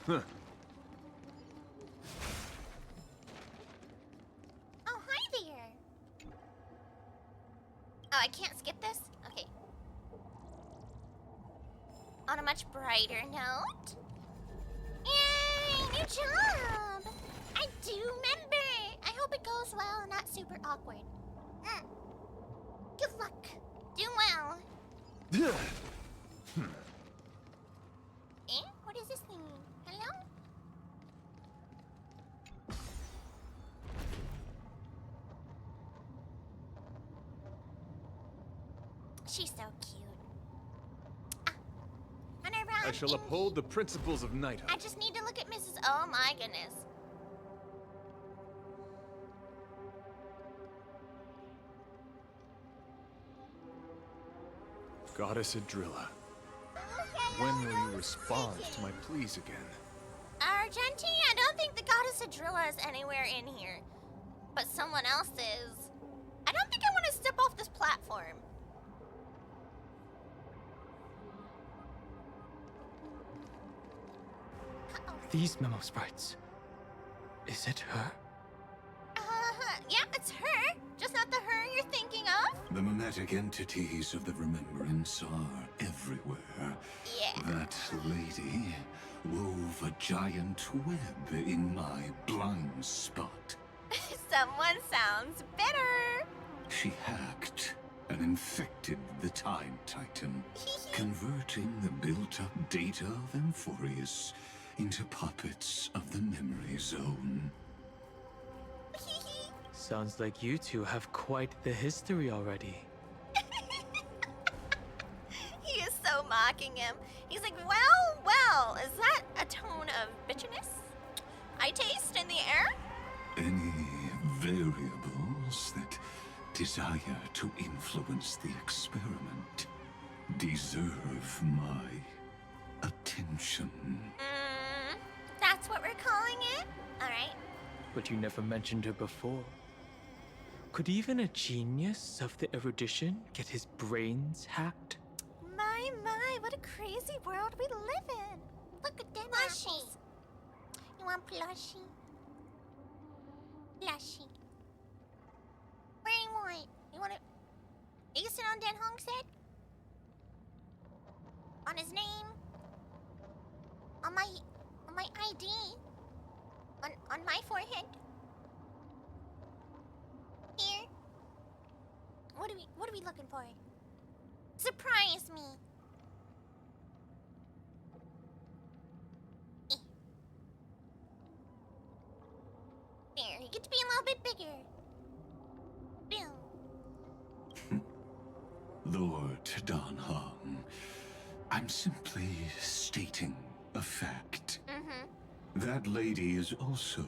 Huh. Oh, hi there. Oh, I can't skip this? Okay. On a much brighter note. Yay, new job! I do remember. I hope it goes well and not super awkward. Good luck. Do well. Eh? What is this thing? Hello? She's so cute. I shall uphold the principles of knighthood. I just need to look at Mrs. Oh my goodness. Goddess Adrilla, when will you respond to my pleas again? Argenti, I don't think the Goddess Adrilla is anywhere in here. But someone else is. I don't think I want to step off this platform. These memo sprites. Is it her? Yeah, it's her. Just not the her you're thinking of. The mimetic entities of the remembrance are everywhere. Yeah. That lady wove a giant web in my blind spot. Someone sounds bitter. She hacked and infected the Time Titan, converting the built-up data of Amphorius into puppets of the Memory Zone. Sounds like you two have quite the history already. He is so mocking him. He's like, well, is that a tone of bitterness I taste in the air? Any variables that desire to influence the experiment deserve my attention. That's what we're calling it? Alright. But you never mentioned her before. Could even a genius of the erudition get his brains hacked? My, what a crazy world we live in. Look at them apples. You want plushie? Plushie. What do you want? You want to... You sit on Den Hong's head? On his name? On my ID? On my forehead? Here? What are we looking for? Surprise me. There, you get to be a little bit bigger. Boom. Lord Dan Hong, I'm simply stating a fact. That lady is also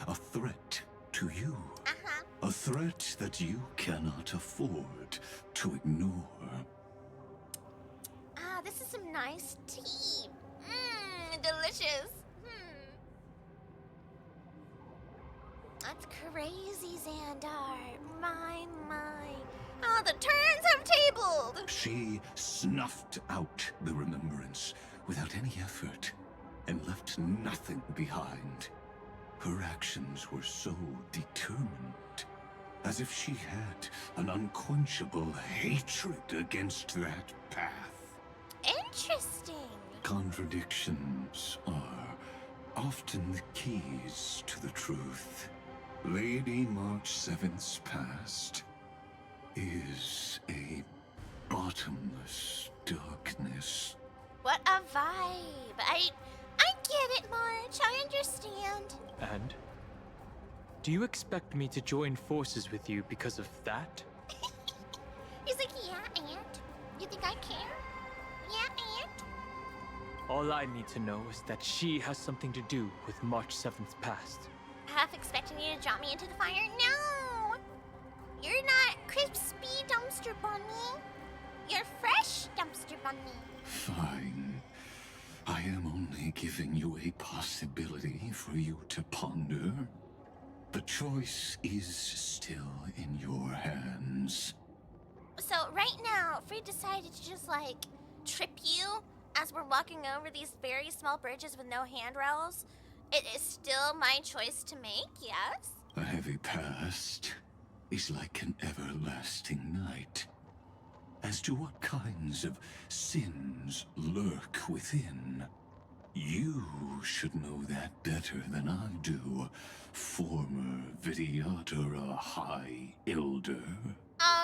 a threat to you. A threat that you cannot afford to ignore. Ah, this is some nice tea. Delicious. That's crazy, Xandar. My. Oh, the turns have tabled. She snuffed out the remembrance without any effort and left nothing behind. Her actions were so determined, as if she had an unquenchable hatred against that path. Interesting. Contradictions are often the keys to the truth. Lady March 7th's past is a bottomless darkness. What a vibe. I get it, March. I understand. And? Do you expect me to join forces with you because of that? He's like, yeah, Aunt. You think I care? Yeah, Aunt. All I need to know is that she has something to do with March 7th's past. Half expecting you to drop me into the fire? No! You're not crispy dumpster bunny. You're fresh dumpster bunny. Fine. I am only giving you a possibility for you to ponder. The choice is still in your hands. So right now, if we decided to just like trip you as we're walking over these very small bridges with no handrails, it is still my choice to make, yes? A heavy past is like an everlasting night. As to what kinds of sins lurk within, you should know that better than I do, former Vidyadhara High Elder.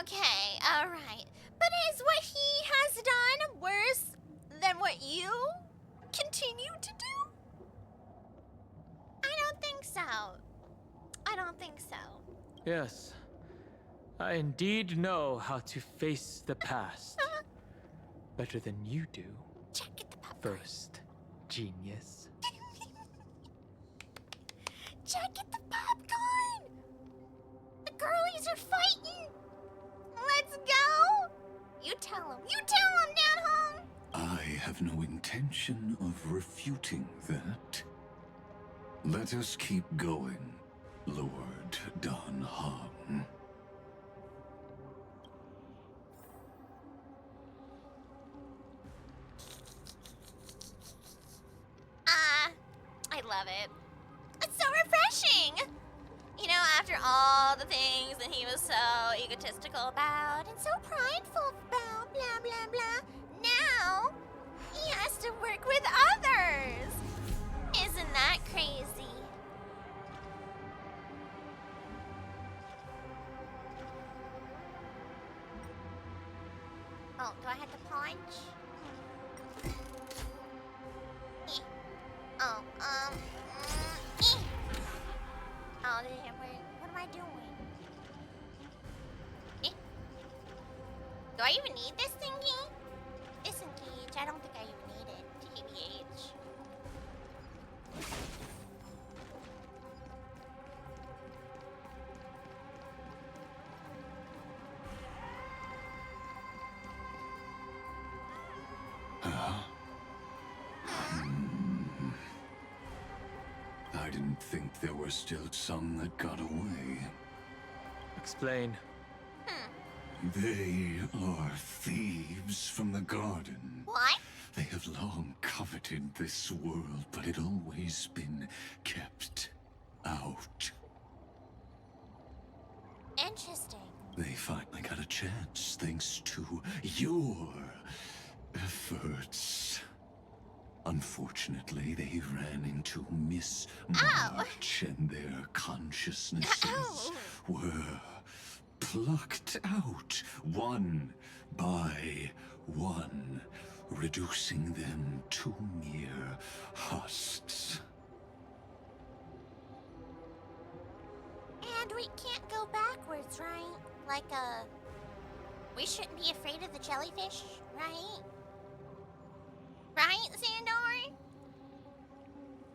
Okay, alright. But is what he has done worse than what you continue to do? I don't think so. I don't think so. Yes, I indeed know how to face the past better than you do. Check it the popcorn. First, genius. Check it the popcorn! The girlies are fighting! Let's go! You tell him. You tell him, down home! I have no intention of refuting that. Let us keep going, Lord Don Han. I love it. It's so refreshing! You know, after all the things that he was so egotistical about and so prideful about, blah, blah, blah, now he has to work with others. Isn't that crazy? Oh, do I have to punch? Eh. Oh, eh. Oh, what am I doing? Eh. Do I even need this thingy? Disengage. I don't think I even need it. TBH. I didn't think there were still some that got away. Explain. They are thieves from the garden. What? They have long coveted this world, but it always been kept out. Interesting. They finally got a chance thanks to your efforts. Unfortunately, they ran into Miss March and their consciousnesses Ow. were plucked out one by one, reducing them to mere husks. And we can't go backwards, right? Like, we shouldn't be afraid of the jellyfish, right? Right, Xandor?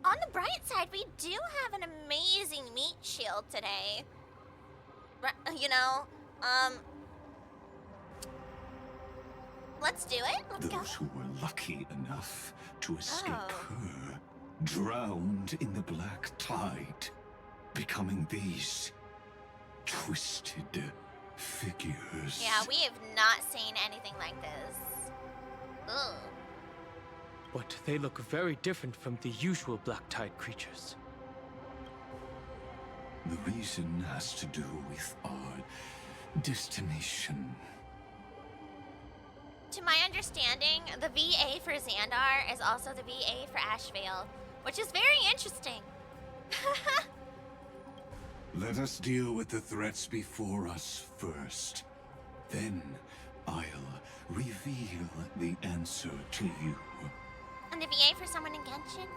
On the bright side, we do have an amazing meat shield today. You know, let's do it. Let's go. Those who were lucky enough to escape Oh. her drowned in the black tide, becoming these twisted figures. Yeah, we have not seen anything like this. Ugh. But they look very different from the usual Black Tide creatures. The reason has to do with our destination. To my understanding, the VA for Xandar is also the VA for Ashvale, which is very interesting. Let us deal with the threats before us first. Then I'll reveal the answer to you. And the VA for someone in Genshin?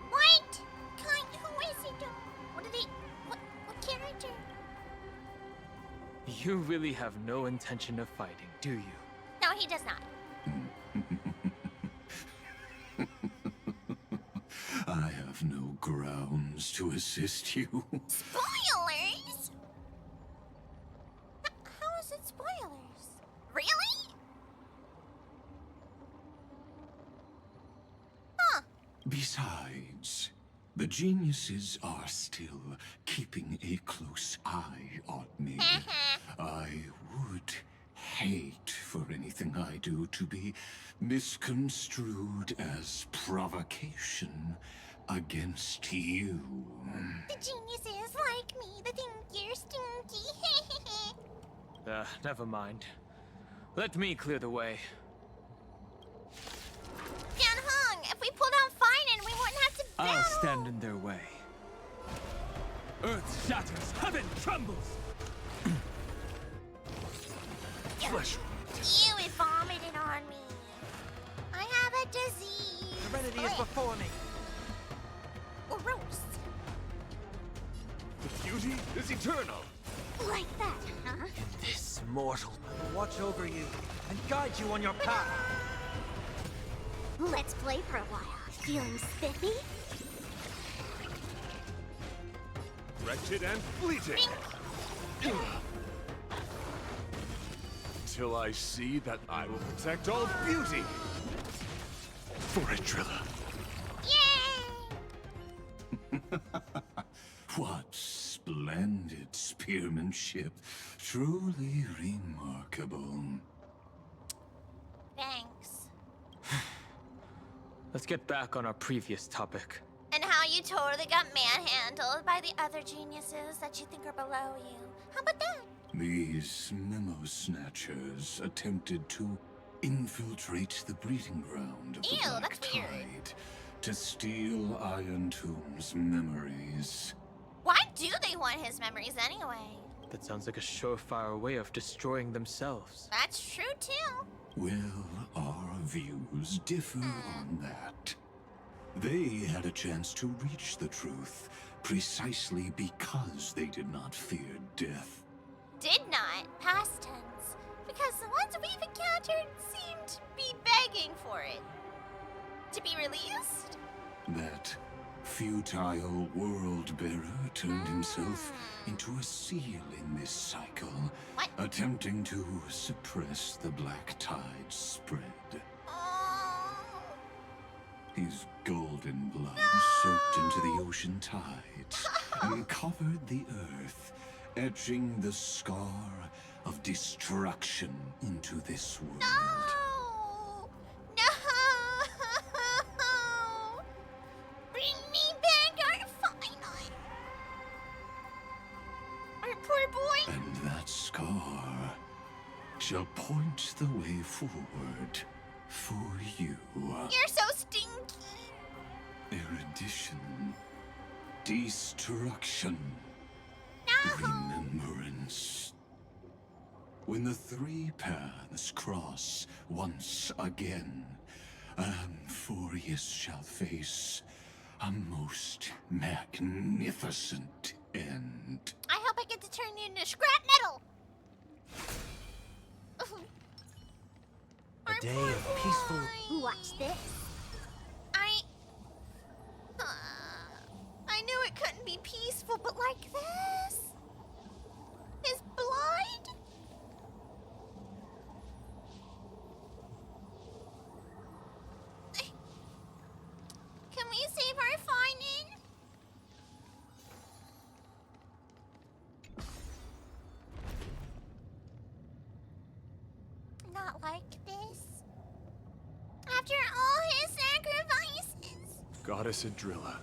What? Who is it? What did he... What character? You really have no intention of fighting, do you? No, he does not. I have no grounds to assist you. Spoilers? How is it spoilers? Really? Huh. Besides, the geniuses are still keeping a close eye on me. I would hate for anything I do to be misconstrued as provocation against you. The geniuses like me, they think you're stinky. Never mind. Let me clear the way. Hung, if we pulled out Finan, we wouldn't have to battle. I'll stand in their way. Earth shatters, heaven trembles! Flesh You had vomited on me. I have a disease. Serenity is before me. Gross. The beauty is eternal. Like that, huh? This mortal. Watch over you and guide you on your path. Let's play for a while. Feeling spiffy? Wretched and fleeting. Till I see that I will protect all beauty. For Adrilla. Yay! What splendid spearmanship. Truly remarkable. Thanks. Let's get back on our previous topic. And how you totally got manhandled by the other geniuses that you think are below you. How about that? These memo snatchers attempted to infiltrate the breeding ground of the Ew, Black that's weird. Tide to steal Iron Tomb's memories. Why do they want his memories anyway? That sounds like a surefire way of destroying themselves. That's true too. Well, our views differ on that. They had a chance to reach the truth precisely because they did not fear death. Did not, past tense. Because the ones we've encountered seem to be begging for it. To be released? That futile world-bearer turned himself into a seal in this cycle, What? attempting to suppress the Black Tide spread. Oh. His golden blood soaked into the ocean tides and covered the earth, etching the scar of destruction into this world. No! No! Bring me back our finite. Our poor boy. And that scar shall point the way forward for you. You're so stinky. Erudition, destruction, No! remembrance. When the three paths cross once again, Amphorius shall face a most magnificent end. I hope I get to turn you into scrap metal. A day of peaceful. Watch this. I knew it couldn't be peaceful, but like this? His blood? Can we save our Finan? Not like this. After all his sacrifices. Goddess Adrilla.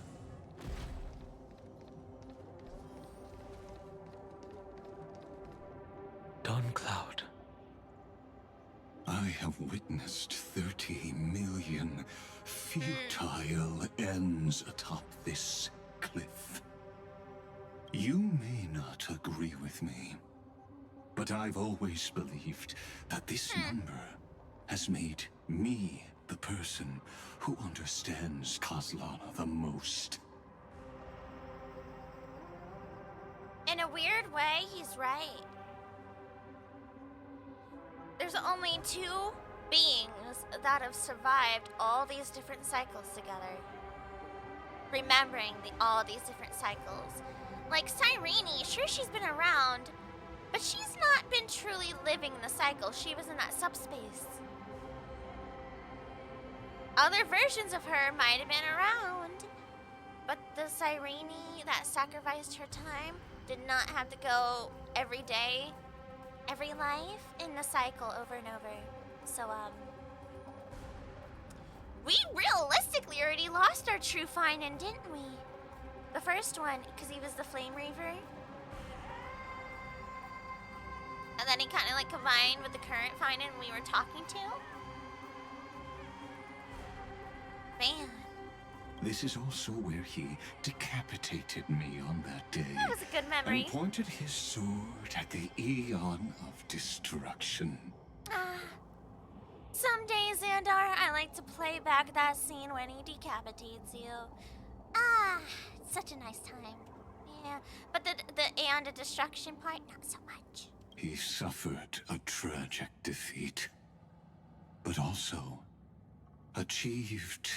Dawn Cloud. I have witnessed 30 million futile ends atop this cliff. You may not agree with me, but I've always believed that this number has made me the person who understands Kozlana the most. In a weird way, he's right. There's only two beings that have survived all these different cycles together. Remembering all these different cycles. Like Cyrene, sure she's been around, but she's not been truly living the cycle. She was in that subspace. Other versions of her might have been around, but the Cyrene that sacrificed her time did not have to go every day every life in the cycle over and over. So, we realistically already lost our true Finan, didn't we? The first one, because he was the Flame Reaver. And then he kind of like combined with the current Finan we were talking to. Man. This is also where he decapitated me on that day. That was a good memory. And pointed his sword at the Eon of Destruction. Some days, Xandar, I like to play back that scene when he decapitates you. It's such a nice time. Yeah, but the Aeon of Destruction part, not so much. He suffered a tragic defeat, but also achieved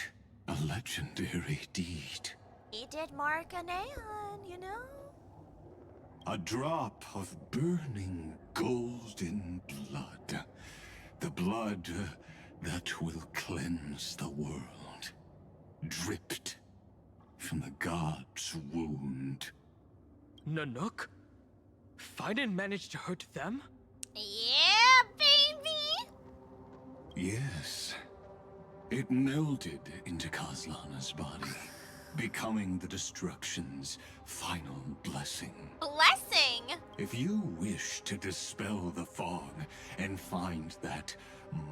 a legendary deed. He did mark an Aeon, you know? A drop of burning golden blood. The blood that will cleanse the world. Dripped from the god's wound. Nanook? Finan managed to hurt them? Yeah, baby! Yes. It melded into Kaslana's body, becoming the destruction's final blessing. Blessing? If you wish to dispel the fog and find that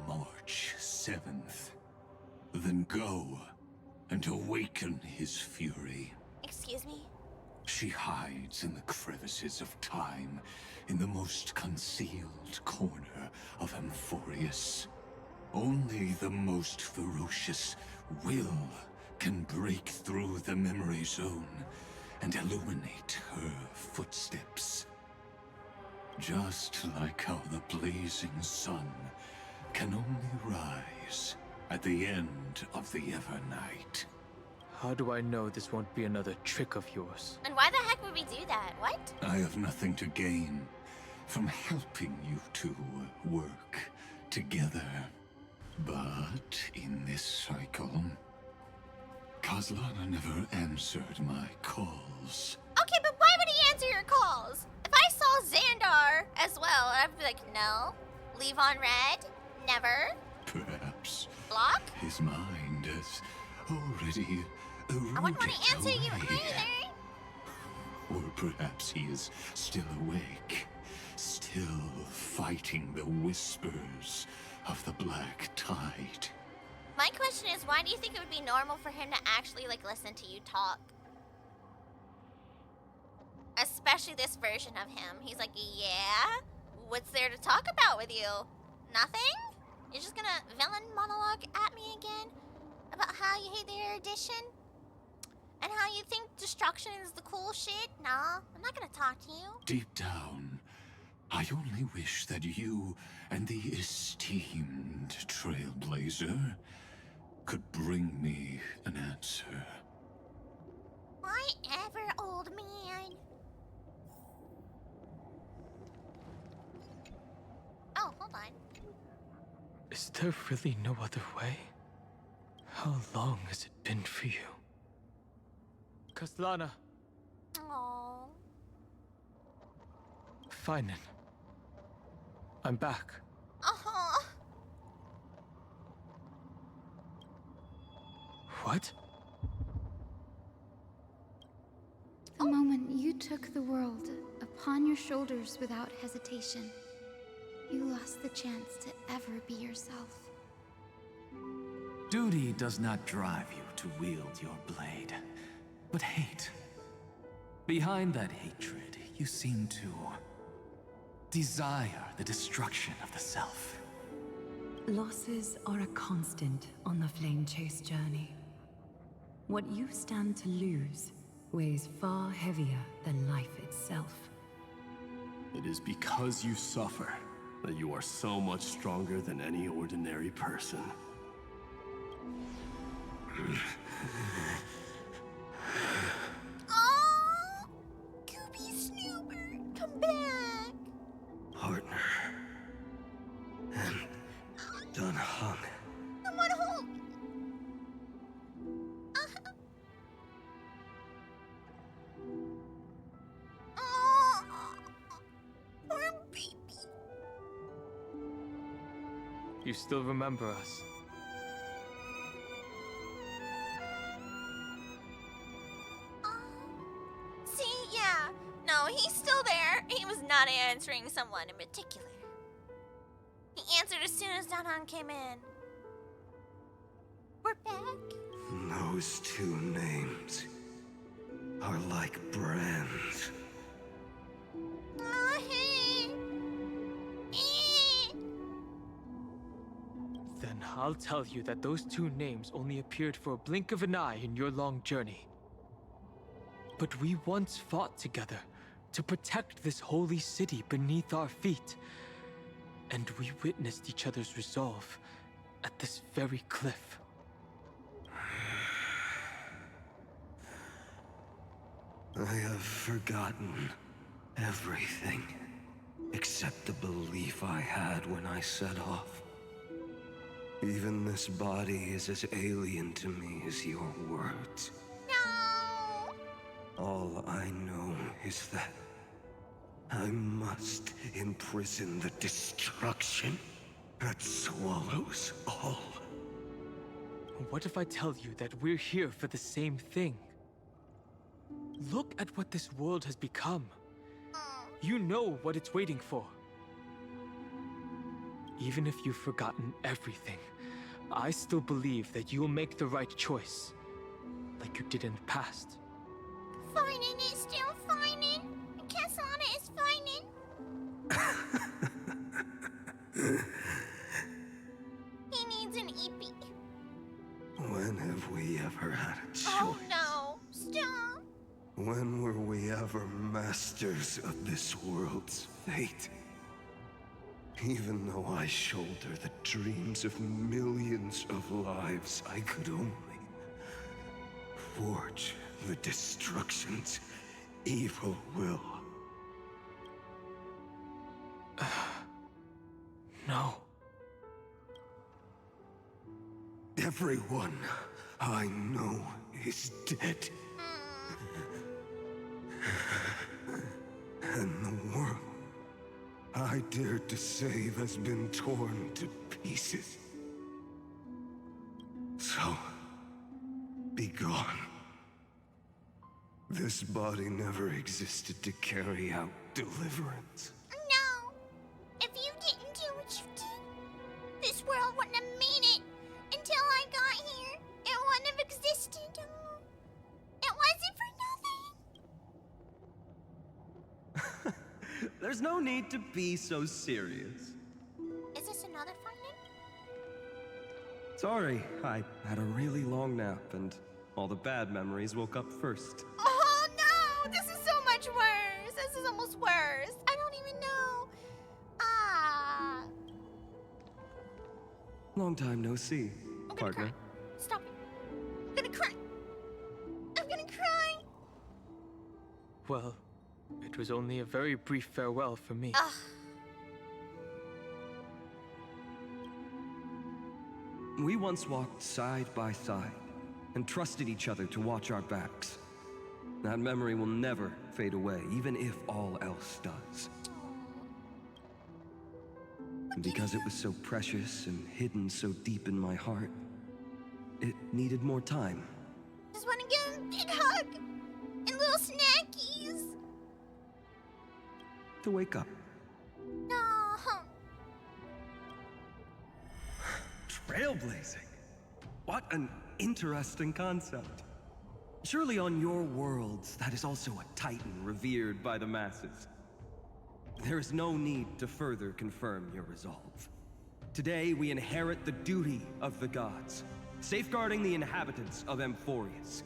March 7th, then go and awaken his fury. Excuse me? She hides in the crevices of time, in the most concealed corner of Amphorius. Only the most ferocious will can break through the memory zone and illuminate her footsteps. Just like how the blazing sun can only rise at the end of the Evernight. How do I know this won't be another trick of yours? And why the heck would we do that? What? I have nothing to gain from helping you two work together. But in this cycle, Kaslana never answered my calls. Okay, but why would he answer your calls? If I saw Xandar as well, I'd be like, no. Leave on red? Never. Perhaps Block? his mind has already eroded I wouldn't want to answer you away. either. Or perhaps he is still awake, still fighting the whispers of the Black Tide. My question is, why do you think it would be normal for him to actually, like, listen to you talk? Especially this version of him. He's like, yeah? What's there to talk about with you? Nothing? You're just gonna villain monologue at me again? About how you hate the erudition? And how you think destruction is the cool shit? Nah, I'm not gonna talk to you. Deep down, I only wish that you and the esteemed Trailblazer could bring me an answer. Whatever, old man. Oh, hold on. Is there really no other way? How long has it been for you? Kaslana, Aww. Finan. I'm back. Uh-huh. What? The moment you took the world upon your shoulders without hesitation, you lost the chance to ever be yourself. Duty does not drive you to wield your blade, but hate. Behind that hatred, you seem to desire the destruction of the self. Losses are a constant on the Flame Chase journey. What you stand to lose weighs far heavier than life itself. It is because you suffer that you are so much stronger than any ordinary person. Oh, Gooby Snooper, come back. Partner. And done hung. Come on, hold. Uh-huh. Oh, poor baby. you still remember us. See, yeah. No, he's still there. He was not answering someone in particular. He answered as soon as Danan came in. We're back. Those two names are like brands. Then I'll tell you that those two names only appeared for a blink of an eye in your long journey. But we once fought together to protect this holy city beneath our feet. And we witnessed each other's resolve at this very cliff. I have forgotten everything except the belief I had when I set off. Even this body is as alien to me as your words. No. All I know is that I must imprison the destruction that swallows all. What if I tell you that we're here for the same thing? Look at what this world has become. You know what it's waiting for. Even if you've forgotten everything, I still believe that you'll make the right choice, like you did in the past. Finin is still finin. Kasana is finin. He needs an EP. When have we ever had a choice? Oh no, stop. When were we ever masters of this world's fate? Even though I shoulder the dreams of millions of lives, I could only forge the destruction's evil will. No. Everyone I know is dead. And the world I dared to save has been torn to pieces. So, be gone. This body never existed to carry out deliverance. No. If you didn't do what you did, this world wouldn't have made it. Until I got here, it wouldn't have existed. It wasn't for nothing. There's no need to be so serious. Is this another finding? Sorry, I had a really long nap and all the bad memories woke up first. Oh no! This is so much worse! This is almost worse! I don't even know. Ah. Long time no see, I'm gonna partner. cry. Stop it. I'm gonna cry. I'm gonna cry. Well, it was only a very brief farewell for me. Ugh. We once walked side by side and trusted each other to watch our backs. That memory will never fade away, even if all else does. And because it was so precious and hidden so deep in my heart, it needed more time. Just wanna give him a big hug and little snackies. To wake up. No. Trailblazing? What an interesting concept. Surely on your worlds, that is also a titan revered by the masses. There is no need to further confirm your resolve. Today, we inherit the duty of the gods, safeguarding the inhabitants of Amphorius.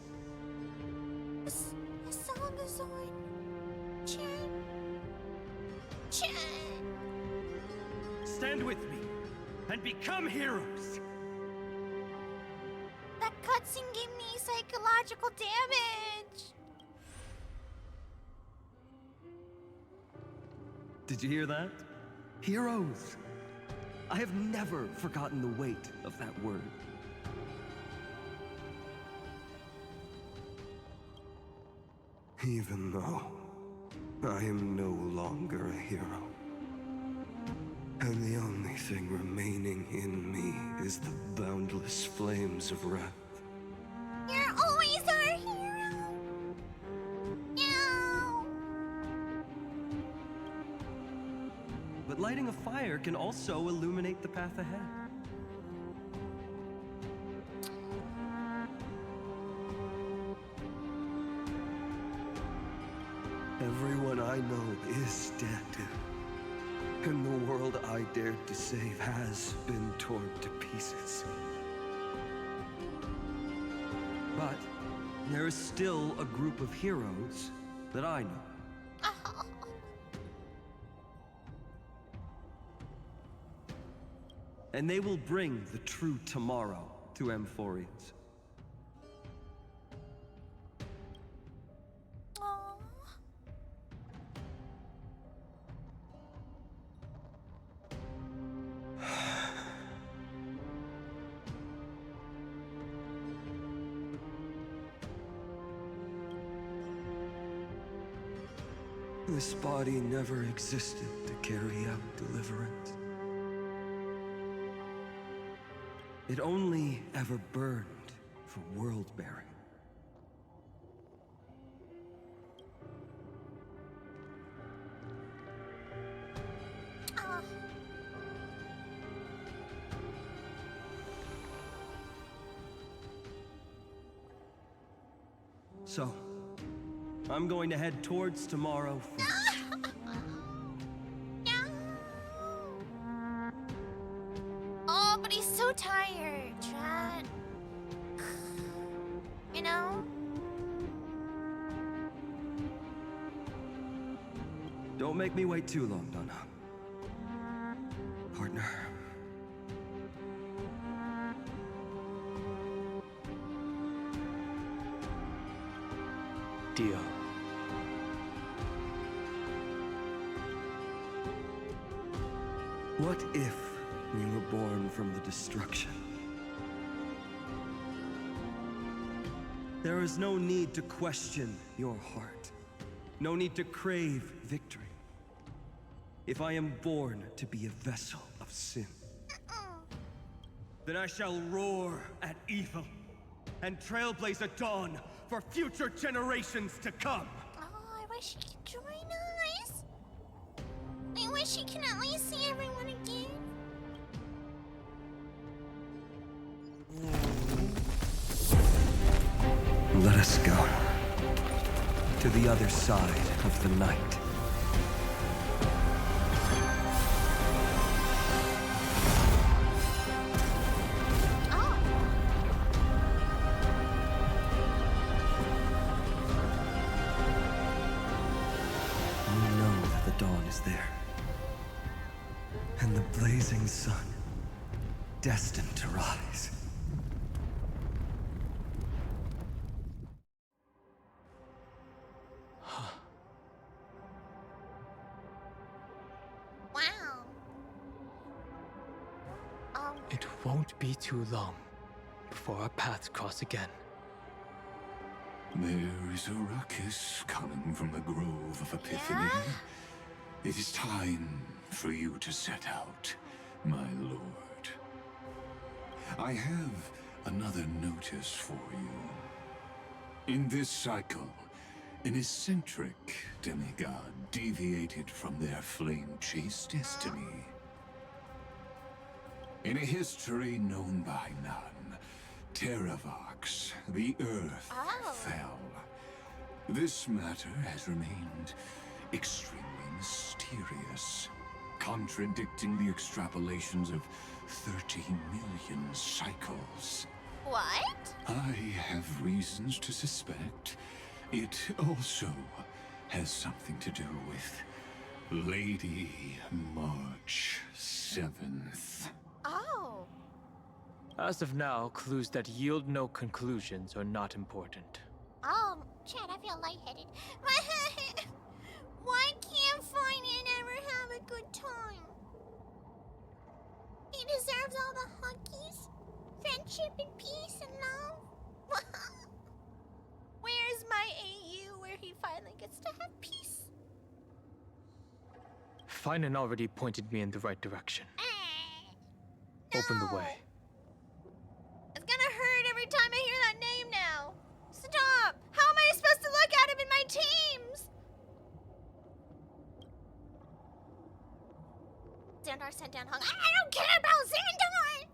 This song is on. Chan. Chan. Stand with me and become heroes. That cutscene gave me psychological damage. Did you hear that? Heroes. I have never forgotten the weight of that word. Even though I am no longer a hero, and the only only thing remaining in me is the boundless flames of wrath. You're always our hero. No. But lighting a fire can also illuminate the path ahead. Everyone I know is dead. And the world I dared to save has been torn to pieces. But there is still a group of heroes that I know. Oh. And they will bring the true tomorrow to Amphorians. Aw. This body never existed to carry out deliverance. It only ever burned for world-bearing. Ah. So, I'm going to head towards tomorrow first. No. Oh, but he's so tired, Chad. You know? Don't make me wait too long, Donna. Partner. Deal. What if we were born from the destruction? There is no need to question your heart. No need to crave victory. If I am born to be a vessel of sin, then I shall roar at evil and trailblaze a dawn for future generations to come. Oh, I wish he could join us. I wish he can at least see everyone again. Let us go to the other side of the night. Oh. We know that the dawn is there. And the blazing sun, destined to rise. Wow. It won't be too long before our paths cross again. There is a ruckus coming from the Grove of Epiphany. Yeah? It is time for you to set out, my lord. I have another notice for you. In this cycle, an eccentric demigod deviated from their flame-chased destiny. In a history known by none, Terravox, the Earth, fell. This matter has remained extremely mysterious, contradicting the extrapolations of 30 million cycles. What? I have reasons to suspect it also has something to do with Lady March 7th. Oh. As of now, clues that yield no conclusions are not important. Chad, I feel lightheaded. Why can't Fine ever have a good time? He deserves all the huggies, friendship and peace and love. Where's my AU where he finally gets to have peace? Finan already pointed me in the right direction. Open the way. It's gonna hurt every time I hear that name now. Stop! How am I supposed to look at him in my teams? Xandar sent down Hung. I don't care about Xandar!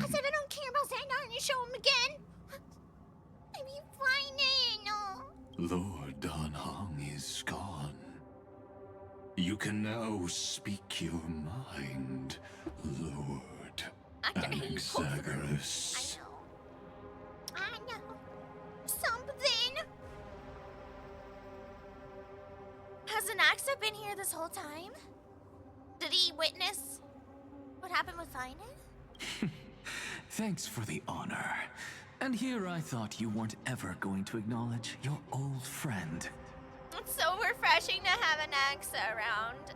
I said I don't care about Xandar and you show him again. Are you whining? Lord Dan Hong is gone. You can now speak your mind, Lord Anaxagoras. I know. Something. Has Anaxa been here this whole time? Did he witness what happened with Finan? Thanks for the honor. And here I thought you weren't ever going to acknowledge your old friend. It's so refreshing to have Anaxa around.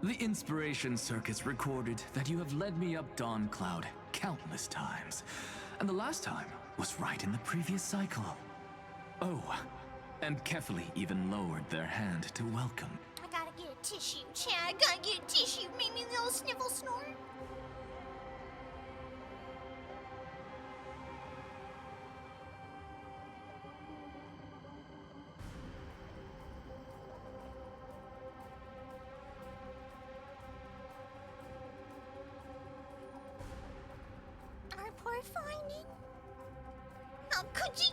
The Inspiration Circus recorded that you have led me up Dawn Cloud countless times. And the last time was right in the previous cycle. Oh, and Kefali even lowered their hand to welcome. I gotta get a tissue, Chad. I gotta get a tissue. Make me a little sniffle snort. Our poor Finan. How could you?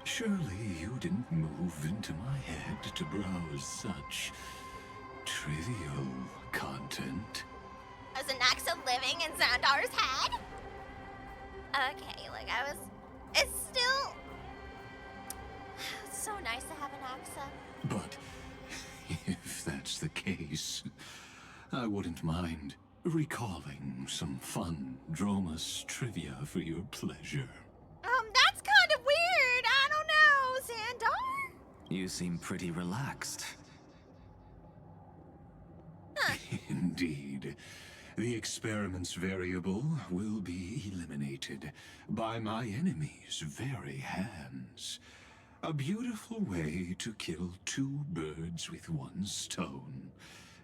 Surely you didn't move into my head to browse such trivial content. Was Anaxa living in Xandar's head? Okay, like it's still so nice to have Anaxa. But if that's the case, I wouldn't mind recalling some fun Dromus trivia for your pleasure. That's kind of weird. I don't know, Xandar. You seem pretty relaxed. Indeed. The experiment's variable will be eliminated by my enemy's very hands. A beautiful way to kill two birds with one stone,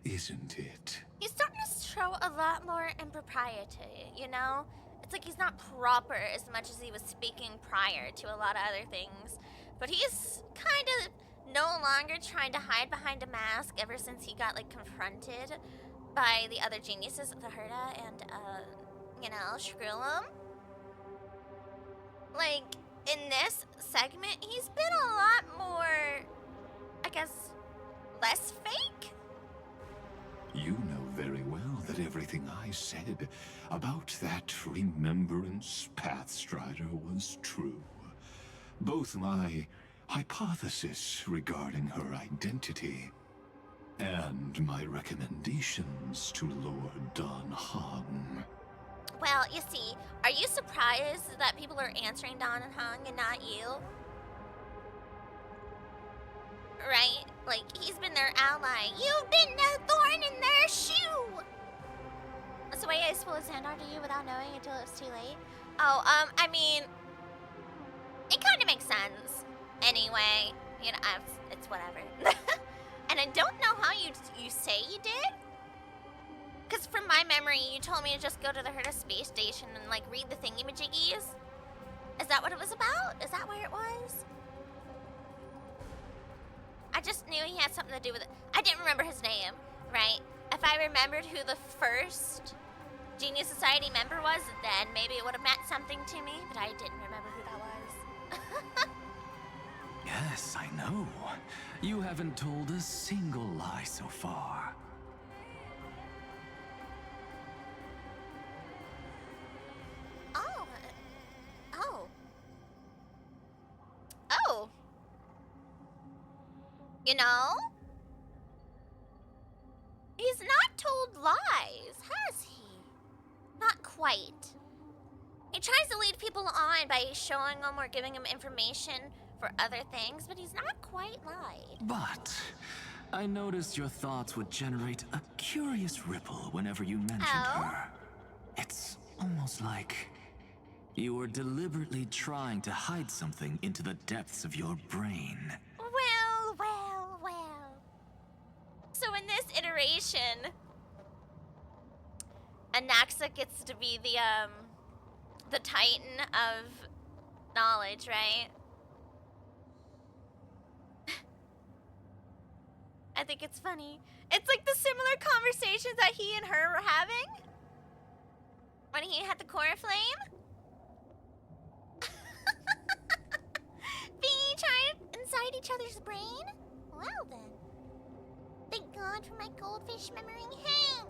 isn't it? He's starting to show a lot more impropriety, you know? It's like he's not proper as much as he was speaking prior to a lot of other things. But he's kind of no longer trying to hide behind a mask ever since he got, like, confronted by the other geniuses, the Herda and, Shkrillum. Like, in this segment, he's been a lot more, I guess, less fake? You know very well that everything I said about that Remembrance Pathstrider was true. Both my hypothesis regarding her identity and my recommendations to Lord Dan Hong. Well, you see, are you surprised that people are answering Dan and Hong and not you? Right? Like, he's been their ally. You've been the thorn in their shoe! That's the way I spoiled Xandar to you without knowing until it was too late. Oh, I mean, it kind of makes sense. Anyway, you know, it's whatever. And I don't know how you say you did. Because from my memory, you told me to just go to the Herda space station and, like, read the thingy-majiggies. Is that what it was about? Is that where it was? I just knew he had something to do with it. I didn't remember his name, right? If I remembered who the first Genius Society member was, then maybe it would have meant something to me, but I didn't remember who that was. Yes, I know. You haven't told a single lie so far. Oh. You know? He's not told lies, has he? Not quite. He tries to lead people on by showing them or giving them information for other things, but he's not quite lied. But I noticed your thoughts would generate a curious ripple whenever you mentioned her. It's almost like you were deliberately trying to hide something into the depths of your brain. Well. So in this next iteration, Anaxa gets to be the Titan of knowledge, right? I think it's funny. It's like the similar conversations that he and her were having when he had the core flame. Being trying inside each other's brain? Well then. Thank God for my goldfish memory. Hey!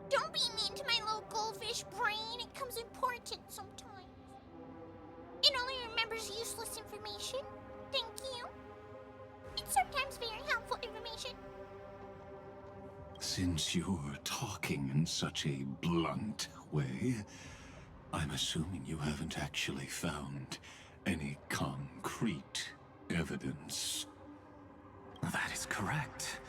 Don't be mean to my little goldfish brain. It comes important sometimes. It only remembers useless information. Thank you. It's sometimes very helpful information. Since you're talking in such a blunt way, I'm assuming you haven't actually found any concrete evidence. That is correct.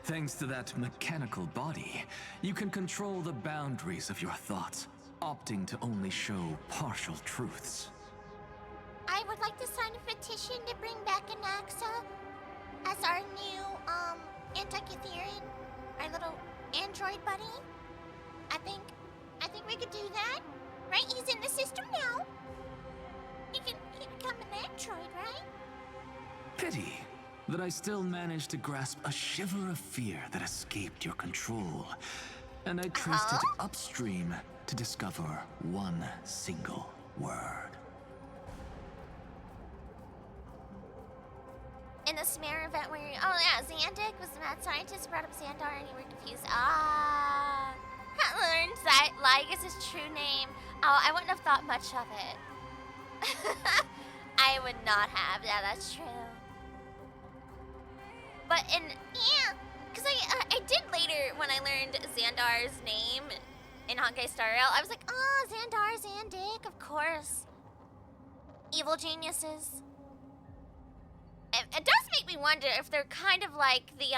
Thanks to that mechanical body, you can control the boundaries of your thoughts, opting to only show partial truths. I would like to sign a petition to bring back Anaxa as our new, Anti-Catherian, our little android buddy. I think we could do that. Right? He's in the system now. He can become an android, right? Pity that I still managed to grasp a shiver of fear that escaped your control, and I traced it upstream to discover one single word. In the Smear event where Zandik was the mad scientist who brought up Xandar and you were confused. I learned that Lygus is true name. Oh, I wouldn't have thought much of it. I would not have. Yeah, that's true. But because I did later when I learned Xandar's name in Honkai Star Rail, I was like, oh, Xandar, Zandik, of course. Evil geniuses. It does make me wonder if they're kind of like the,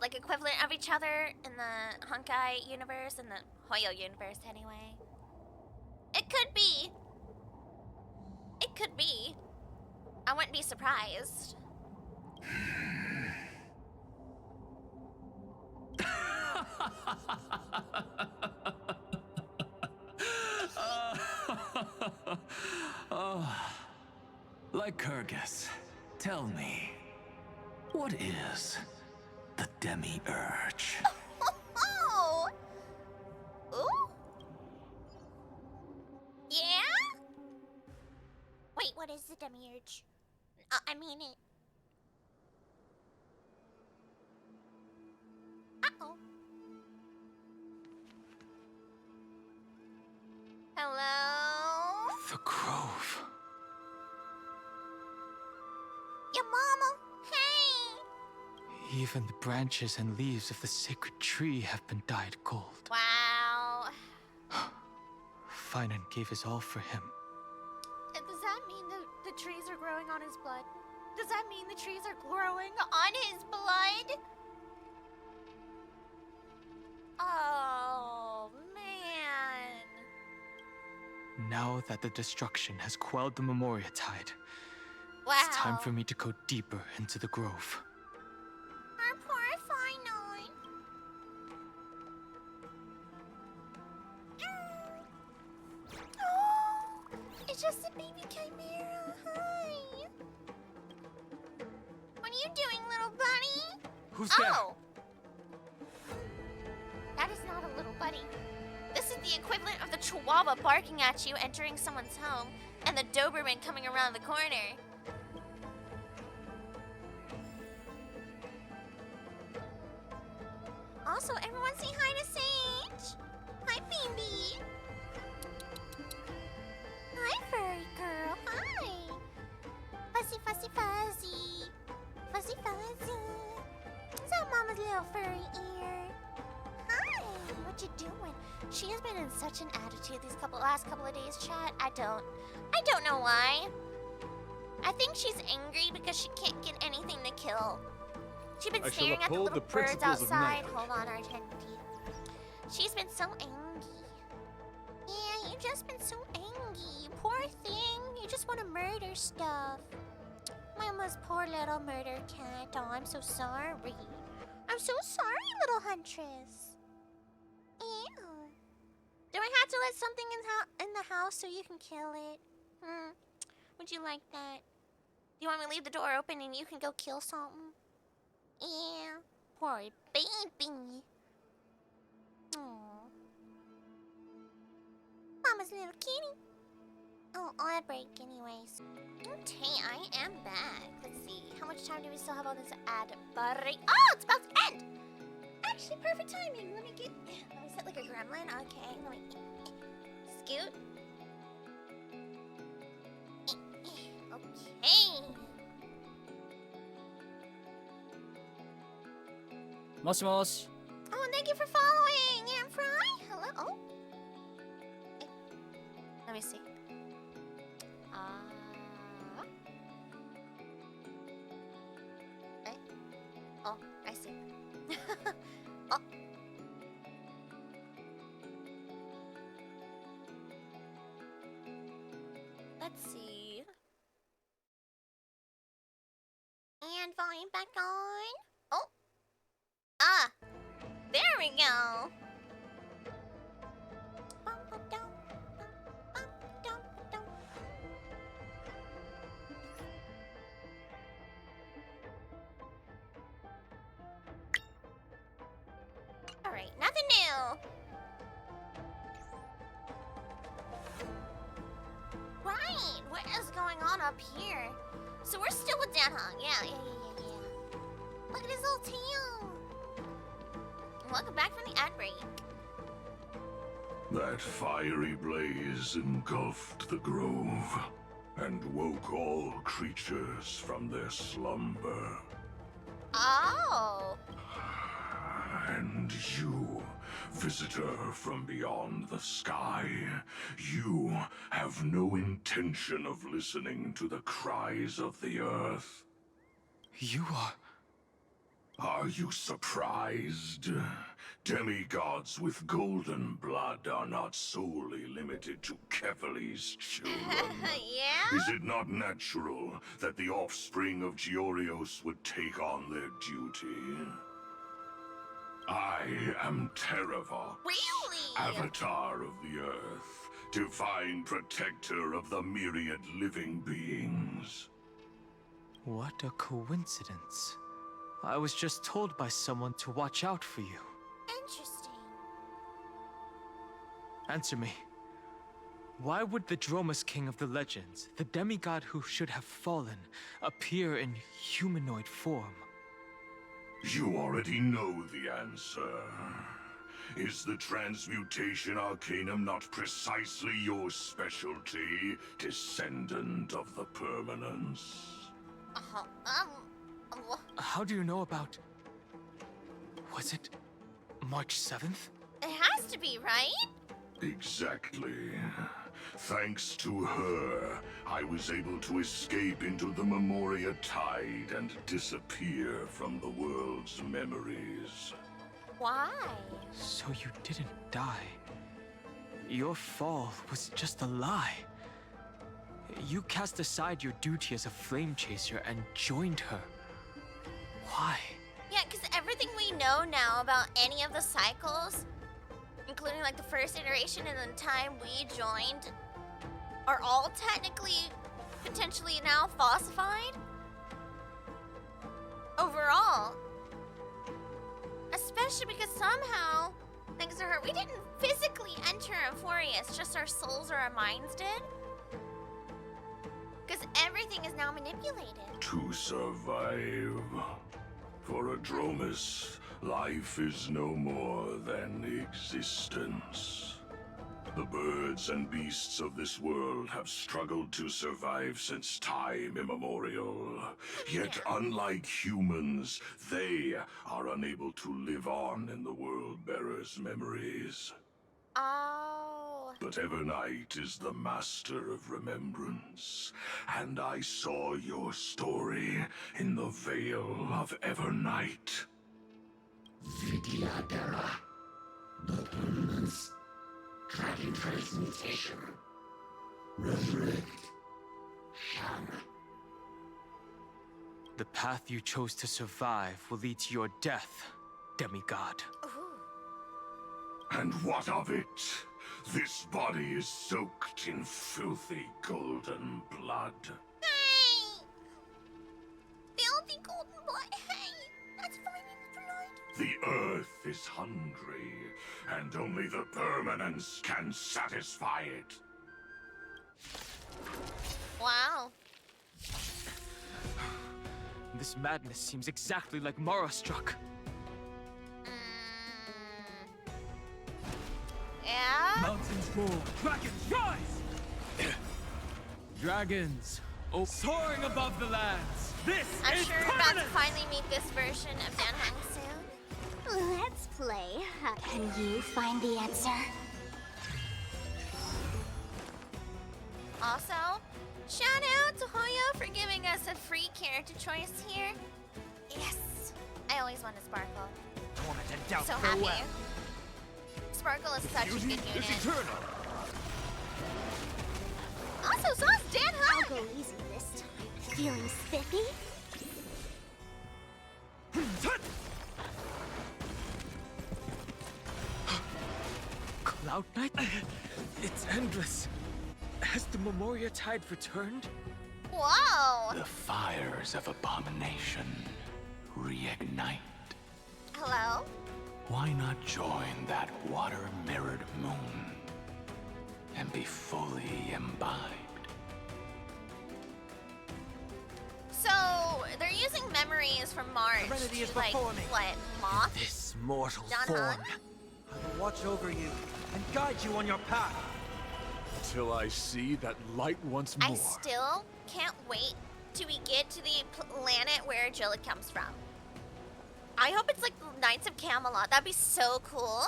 like equivalent of each other in the Honkai universe, in the Hoyo universe anyway. It could be. It could be. I wouldn't be surprised. Lycurgus, tell me, what is the Demiurge? Oh! Ooh? Yeah? Wait, what is the Demiurge? I mean it. Uh-oh. Hello? The Grove. Your mama? Hey! Even the branches and leaves of the sacred tree have been dyed gold. Wow. Finan gave his all for him. Does that mean the trees are growing on his blood? Does that mean the trees are growing on his blood? Oh, man. Now that the destruction has quelled the Memoria Tide, Wow. it's time for me to go deeper into the Grove. Our poor Finon. Oh, it's just a baby chimera. Hi. What are you doing, little bunny? Who's there? Oh. That is not a little buddy. This is the equivalent of the Chihuahua barking at you entering someone's home and the Doberman coming around the corner. Also, everyone say hi to Sage. Hi, baby. Hi, furry girl. Hi. Fuzzy, fuzzy, fuzzy. Fuzzy, fuzzy. Is that Mama's little furry ear? Hi. What you doing? She has been in such an attitude these last couple of days, chat. I don't know why. I think she's angry because she can't get anything to kill. She's been staring at the little birds outside. Hold on, our attendee. She's been so angry. Yeah, you just been so angry. Poor thing. You just want to murder stuff. Mama's poor little murder cat. Oh, I'm so sorry. I'm so sorry, little huntress. Ew. Do I have to let something in the house so you can kill it? Would you like that? Do you want me to leave the door open and you can go kill something? Yeah. Poor baby. Aww. Mama's little kitty. Oh, I'll break anyways. Okay, I am back. Let's see. How much time do we still have on this ad break? Oh, it's about to end! Actually, perfect timing. Let me set like a gremlin. Okay, let me scoot. Okay. Moshi moshi. Oh, thank you for following, Aunt Fry. Hello. Oh. Let me see. Oh, I see. Oh. Let's see. And volume back on. Oh. Ah. There we go. Alright, nothing new. Right, what is going on up here? So we're still with Dan Hong. Yeah. Look at his little tail. Welcome back from the ad break. That fiery blaze engulfed the grove and woke all creatures from their slumber. Oh. And you, visitor from beyond the sky, you have no intention of listening to the cries of the earth. You are... Are you surprised? Demigods with golden blood are not solely limited to Kefali's children. Yeah? Is it not natural that the offspring of Georios would take on their duty? I am Terravox, Really? Avatar of the Earth, divine protector of the myriad living beings. What a coincidence. I was just told by someone to watch out for you. Interesting. Answer me. Why would the Dromus King of the Legends, the demigod who should have fallen, appear in humanoid form? You already know the answer. Is the Transmutation Arcanum not precisely your specialty, descendant of the Permanence? How do you know about... Was it March 7th? It has to be, right? Exactly. Thanks to her, I was able to escape into the Memoria Tide and disappear from the world's memories. Why? So you didn't die. Your fall was just a lie. You cast aside your duty as a flame chaser and joined her. Why? Yeah, because everything we know now about any of the cycles, including like the first iteration and the time we joined, are all technically, potentially now falsified. Overall. Especially because somehow, thanks to her, we didn't physically enter Euphorius, just our souls or our minds did. Because everything is now manipulated. To survive. For a Dromus, life is no more than existence. The birds and beasts of this world have struggled to survive since time immemorial. Yet unlike humans, they are unable to live on in the World-Bearer's memories. Oh. But Evernight is the master of remembrance, and I saw your story in the Veil of Evernight. Vidyadhara, the Permanence, Dragon Transmutation, Resurrect, Shang. The path you chose to survive will lead to your death, demigod. And what of it? This body is soaked in filthy golden blood. Hey! Filthy golden blood. Hey! That's fine in blood. The earth is hungry, and only the permanence can satisfy it. Wow. This madness seems exactly like Mara struck. Yeah? Mountains roar, dragons rise! Dragons, soaring above the lands. This I'm is sure we're permanent! about to finally meet this version of Dan Hang soon. Let's play. Can you find the answer? Also, shout out to Hoyo for giving us a free character choice here. Yes! I always wanted Sparkle. Torment and doubt So farewell. happy. Sparkle is such a good unit. eternal. Also, so is Dan I'll Hung! go easy this time. Feeling spiffy? Cloud Knight? It's endless. Has the Memoria Tide returned? Whoa! The fires of abomination reignite. Hello? Why not join that water-mirrored moon and be fully imbibed? So, they're using memories from March Serenity is to, like, before me. what, Moth? This mortal Dan form. Hung? I will watch over you and guide you on your path. Till I see that light once more. I still can't wait till we get to the planet where Jilla comes from. I hope it's like the Knights of Camelot. That'd be so cool.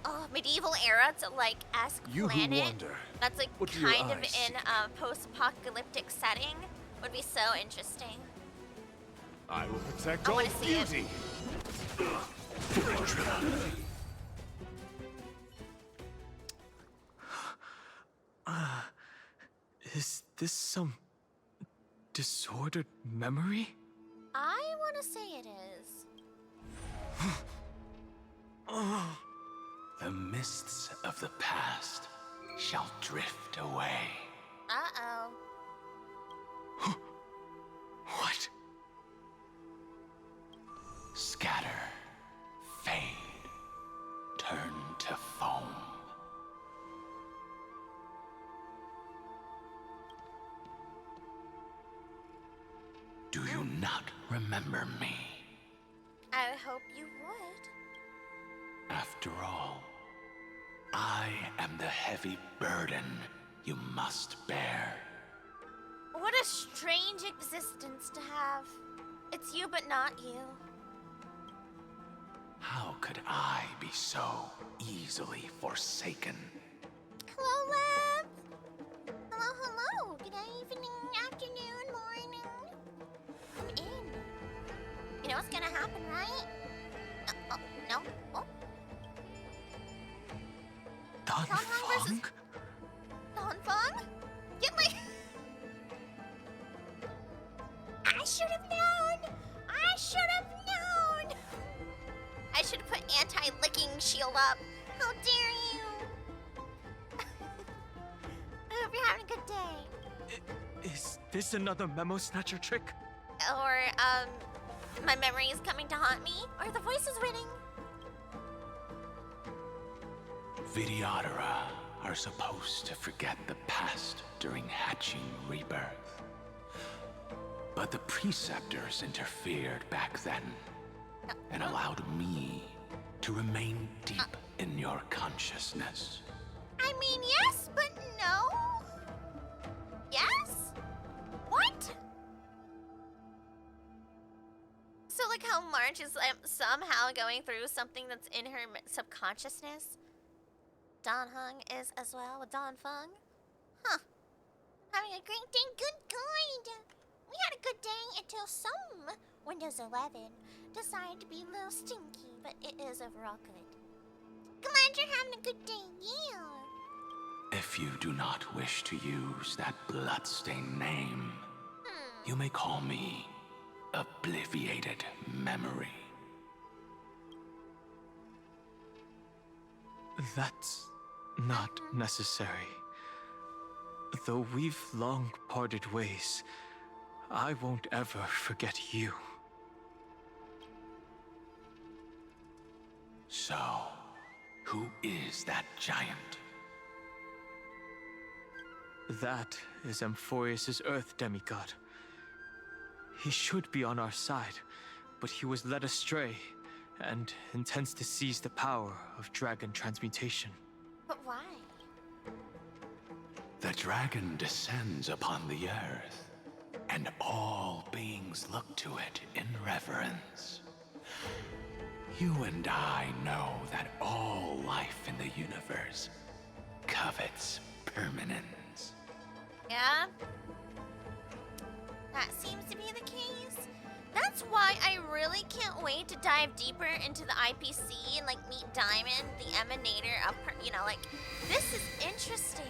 Oh, medieval era to like ask You who planet. wonder, That's like what do your kind of eyes in see? a post-apocalyptic setting. Would be so interesting. I will protect I all wanna see it. beauty. Is this some disordered memory? I want to say it is. The mists of the past shall drift away. Uh-oh. What? Scatter, fade, turn to foam. Do you not remember me? I hope you would. After all, I am the heavy burden you must bear. What a strange existence to have. It's you, but not you. How could I be so easily forsaken? Hello, Lab. Hello, hello. Good evening, afternoon, morning. Come in. You know what's gonna happen, right? Oh, no. Oh, Don Don Hung versus- Fong? Don Fong? Get my... I should have known. I should have known. I should have put anti-licking shield up. How dare you? I hope you're having a good day. Is this another memo snatcher trick? Or, my memory is coming to haunt me? Or the voice is winning? Vidyadhara are supposed to forget the past during hatching rebirth. But the preceptors interfered back then and allowed me to remain deep in your consciousness. I mean, yes, but no. Yes? What? So, like how March is somehow going through something that's in her subconsciousness? Don Hung is as well with Don Fung? Huh. Having a great day, good guide. We had a good day until some Windows 11 decided to be a little stinky, but it is overall good. Glad you're having a good day, yeah. If you do not wish to use that bloodstained name, You may call me Obliviated Memory. That's not necessary. Though we've long parted ways, I won't ever forget you. So, who is that giant? That is Amphorius' Earth demigod. He should be on our side, but he was led astray and intends to seize the power of dragon transmutation. But why? The dragon descends upon the earth, and all beings look to it in reverence. You and I know that all life in the universe covets permanence. Yeah? That seems to be the case. That's why I really can't wait to dive deeper into the IPC and like meet Diamond, the emanator of, this is interesting.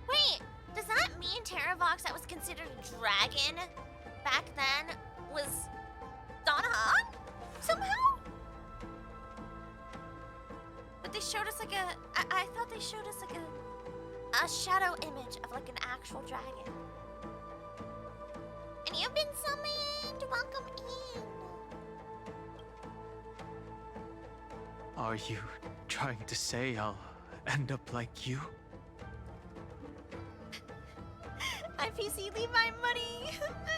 Wait, does that mean Terravox that was considered a dragon back then was Don Hong? Somehow? But they showed us like I thought they showed us like a shadow image of like an actual dragon. And you've been summoned. Welcome in. Are you trying to say I'll end up like you? IPC, leave my money.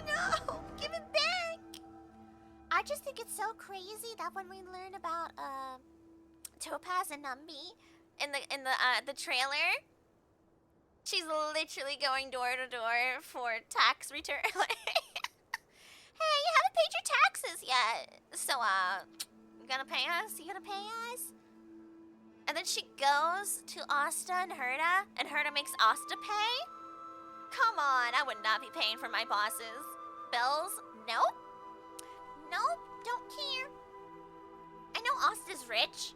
No, give it back. I just think it's so crazy that when we learn about Topaz and Numby in the trailer, she's literally going door to door for tax return. Hey, you haven't paid your taxes yet. So, you gonna pay us? You gonna pay us? And then she goes to Asta and Herta makes Asta pay? Come on, I would not be paying for my boss's bills. Nope. Nope, don't care. I know Asta's rich,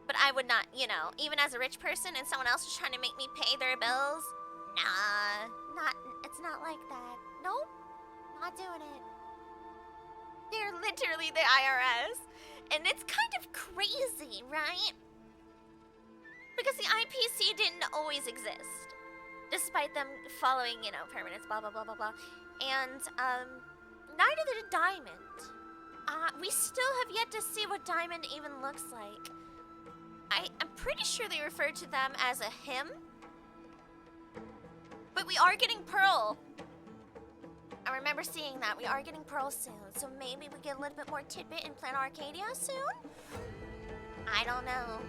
but I would not, even as a rich person and someone else is trying to make me pay their bills, nah, it's not like that. Nope, not doing it. They're literally the IRS, and it's kind of crazy, right? Because the IPC didn't always exist, despite them following, permanence, blah, blah, blah, blah, blah. And, neither did Diamond. We still have yet to see what Diamond even looks like. I'm pretty sure they refer to them as a him. But we are getting Pearl. I remember seeing that. We are getting Pearl soon. So maybe we get a little bit more tidbit in Planet Arcadia soon? I don't know.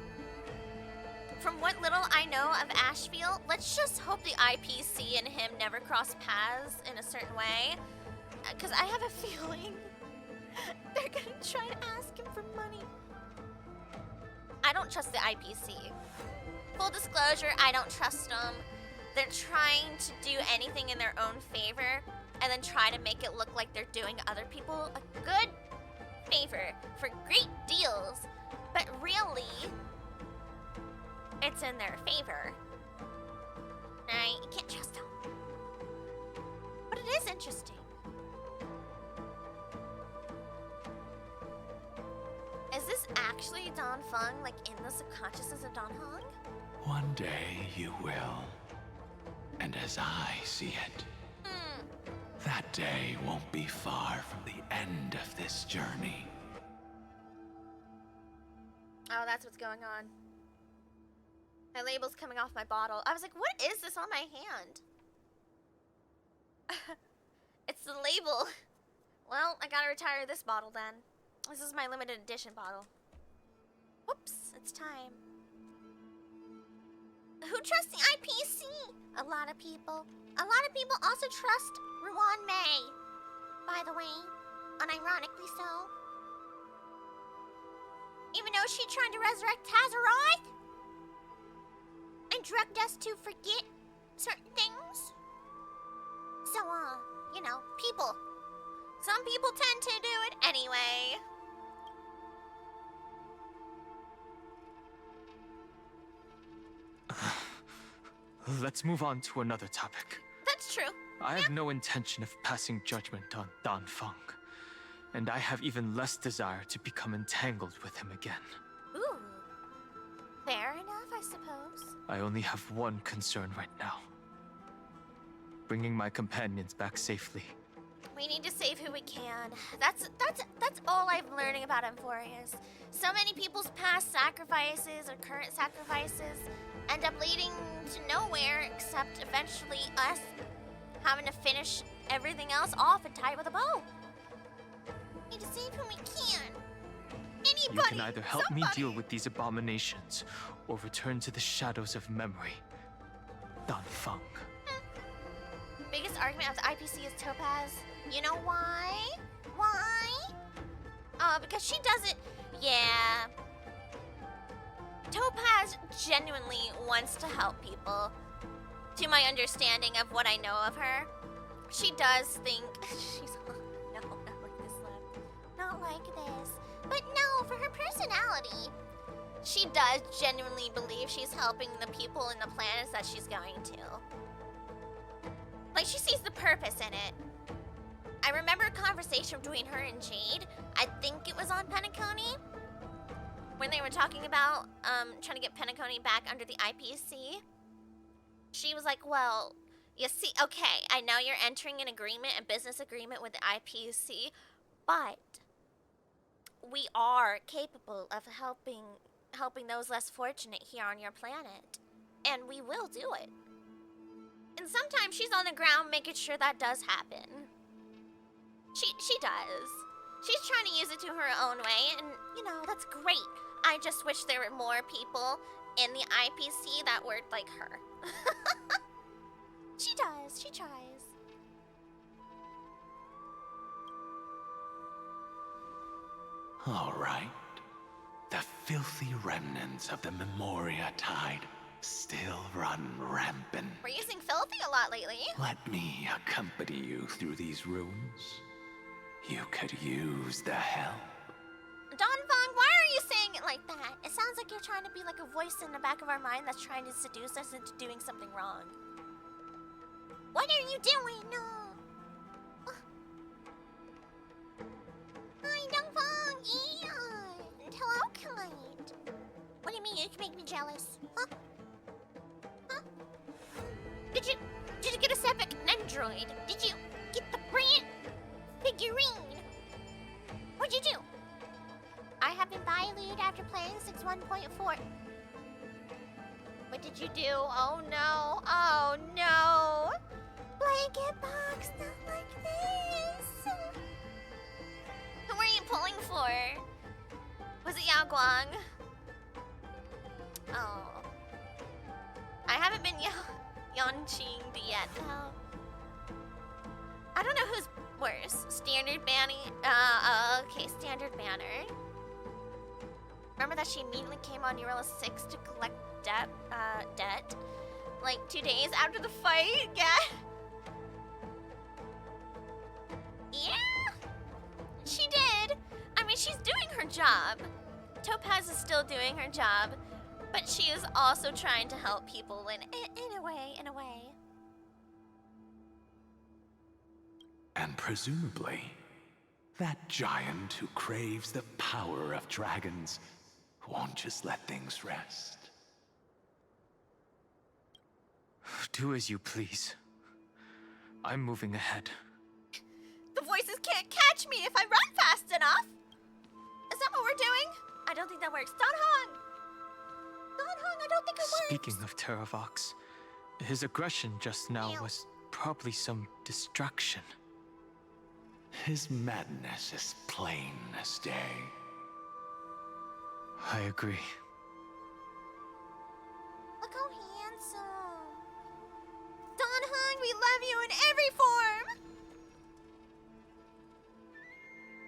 From what little I know of Ashfield, let's just hope the IPC and him never cross paths in a certain way. Because I have a feeling they're gonna try to ask him for money. I don't trust the IPC. Full disclosure, I don't trust them. They're trying to do anything in their own favor and then try to make it look like they're doing other people a good favor for great deals. But really, it's in their favor. Right? You can't trust them. But it is interesting. Is this actually Don Feng, like in the subconsciousness of Don Hong? One day you will. And as I see it, that day won't be far from the end of this journey. Oh, that's what's going on. My label's coming off my bottle. I was like, what is this on my hand? It's the label. Well, I gotta retire this bottle then. This is my limited edition bottle. Whoops, it's time. Who trusts the IPC? A lot of people. A lot of people also trust Ruan Mei, by the way. Unironically so. Even though she tried to resurrect Tazaroth and drugged us to forget certain things. So, people. Some people tend to do it anyway. Let's move on to another topic. That's true. I have no intention of passing judgment on Dan Feng, and I have even less desire to become entangled with him again. Ooh. Fair enough, I suppose. I only have one concern right now. Bringing my companions back safely. We need to save who we can. That's all I'm learning about Emphorius. So many people's past sacrifices or current sacrifices end up leading to nowhere except eventually us having to finish everything else off and tie it with a bow. We need to save who we can. Anybody, You can either help me somebody. deal with these abominations or return to the shadows of memory. Dan Feng. Biggest argument of the IPC is Topaz. You know why? Why? Because she doesn't. Yeah. Topaz genuinely wants to help people. To my understanding of what I know of her, she does think she's no, not like this, love. Not like this. But no, for her personality, she does genuinely believe she's helping the people and the planets that she's going to. Like, she sees the purpose in it. I remember a conversation between her and Jade. I think it was on Penacony. When they were talking about trying to get Penacony back under the IPC. She was like, well, you see, okay, I know you're entering an agreement, a business agreement with the IPC, but we are capable of helping those less fortunate here on your planet. And we will do it. And sometimes she's on the ground making sure that does happen. She does. She's trying to use it to her own way, and, you know, that's great. I just wish there were more people in the IPC that were like her. She does. She tries. All right. The filthy remnants of the Memoria Tide still run rampant. We're using filthy a lot lately. Let me accompany you through these ruins. You could use the help. Don Fong, why are you saying it like that? It sounds like you're trying to be like a voice in the back of our mind that's trying to seduce us into doing something wrong. What are you doing? No. Hi, Don Fong. Eon. Hello, kind. What do you mean? You can make me jealous. Huh? Huh? Did you get a Sephic Nendroid? Did you get the Brant figurine? What'd you do? I have been Bailued after playing 6.1.4. What did you do? Oh no. Oh no. Blanket box, not like this. Who are you pulling for? Was it Yao Guang? Oh. I haven't been Yanqinged yet, though. I don't know who's worse. Standard Banner? Okay, Standard Banner. Remember that she immediately came on Euro 6 to collect debt? Like 2 days after the fight? Yeah. Yeah. She did. I mean, she's doing her job. Topaz is still doing her job, but she is also trying to help people in a way. And presumably, that giant who craves the power of dragons won't just let things rest. Do as you please. I'm moving ahead. The voices can't catch me if I run fast enough. Is that what we're doing? I don't think that works. Don Hong, I don't think it works. Speaking of Terravox, his aggression just now was probably some distraction. His madness is plain as day. I agree. Look how handsome. Don Hong, we love you in every form.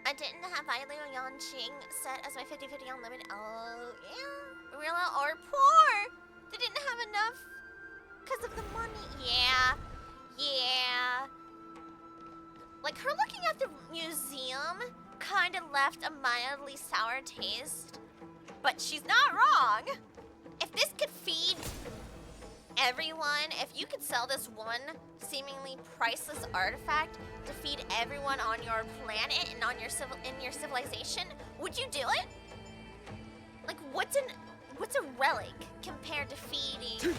I didn't have Bailu Yanqing set as my 50/50 unlimited. Oh, yeah. Real or poor. They didn't have enough because of the money. Yeah. Like, her looking at the museum kind of left a mildly sour taste. But she's not wrong. If this could feed everyone, if you could sell this one seemingly priceless artifact to feed everyone on your planet and on your civilization, would you do it? Like, what's a relic compared to feeding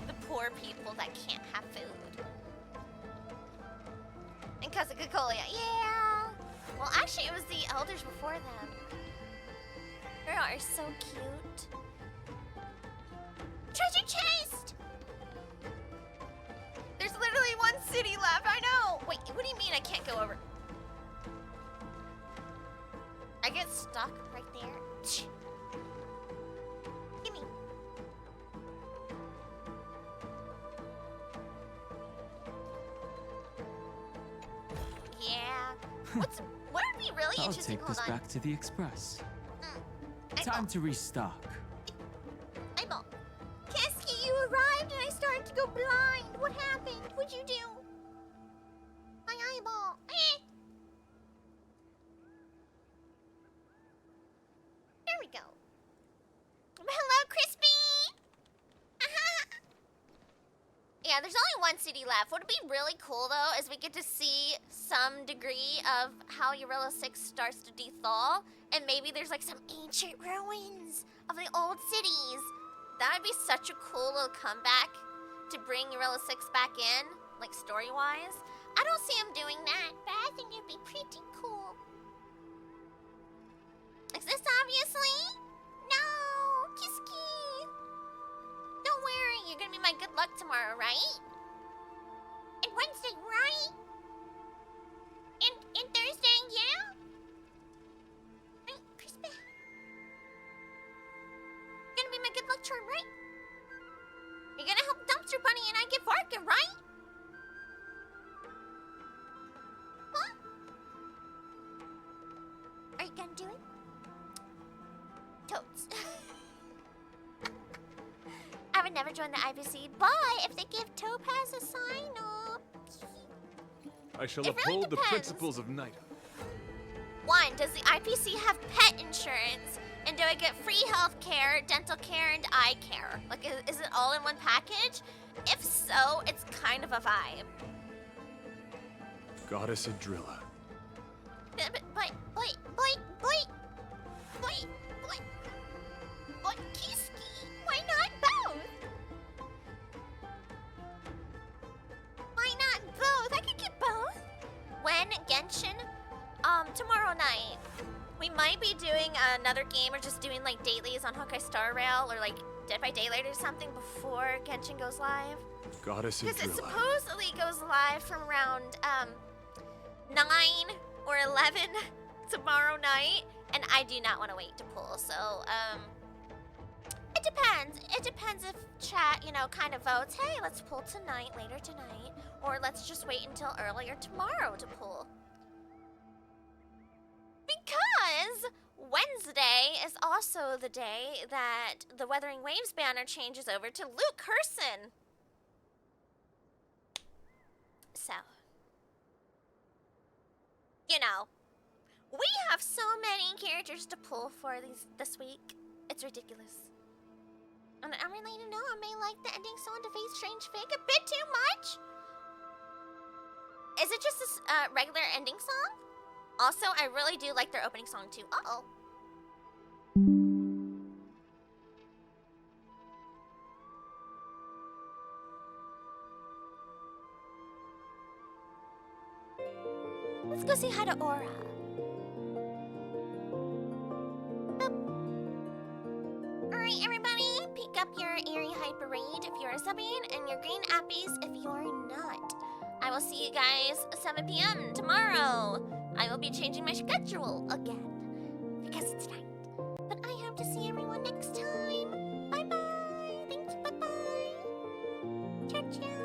the poor people that can't have food? And Coca-Cola, yeah. Well, actually, it was the elders before them. They are so cute. Treasure chest! There's literally one city left, I know! Wait, what do you mean I can't go over? I get stuck right there. Gimme. Yeah. What are we really I'll interested in? take this Hold on. back to the express. Eyeball. Time to restock. Eyeball. Keski, you arrived and I started to go blind. What happened? What'd you do? My eyeball. There we go. Hello, Crispy. Yeah, there's only one city left. What would be really cool, though, is we get to see some degree of how Eurilla 6 starts to dethaw, and maybe there's like some ancient ruins of the old cities. That would be such a cool little comeback to bring Eurilla 6 back in, like story-wise. I don't see him doing that, but I think it'd be pretty cool. Is this obviously? No, Kiski. Don't worry, you're gonna be my good luck tomorrow, right? And Wednesday, right? And Thursday, yeah? Right, Crispy? Gonna be my good luck charm, right? You're gonna help Dumpster Bunny and I get Varka, right? Huh? Are you gonna do it? Totes. I would never join the IPC, but if they give Topaz a sign up... I shall It really uphold the depends. principles of knighthood. 1, does the IPC have pet insurance? And do I get free health care, dental care, and eye care? Like, is it all in one package? If so, it's kind of a vibe. Goddess Adrilla. But, Kiski, why not both? Why not both? I could get both. When Genshin? Tomorrow night. We might be doing another game or just doing like dailies on Honkai Star Rail or like Dead by Daylight or something before Genshin goes live. Goddess Because it Adrilla. supposedly goes live from around 9 or 11 tomorrow night, and I do not want to wait to pull. So it depends. It depends if chat, you know, kind of votes. Hey, let's pull tonight, later tonight, or let's just wait until earlier tomorrow to pull. Because Wednesday is also the day that the Weathering Waves banner changes over to Luke Herson. So, you know, we have so many characters to pull for this week. It's ridiculous. And I'm really to know, I may like the ending song to Face Strange Fig a bit too much. Is it just this regular ending song? Also, I really do like their opening song too. Uh-oh. Let's go say hi to Aura. Alright, everybody, pick up your Eerie Hyper Raid if you're subbing, and your green appies if you're not. I will see you guys 7 p.m. tomorrow. I will be changing my schedule again because it's night. But I hope to see everyone next time. Bye-bye. Thank you. Bye-bye. Ciao, ciao.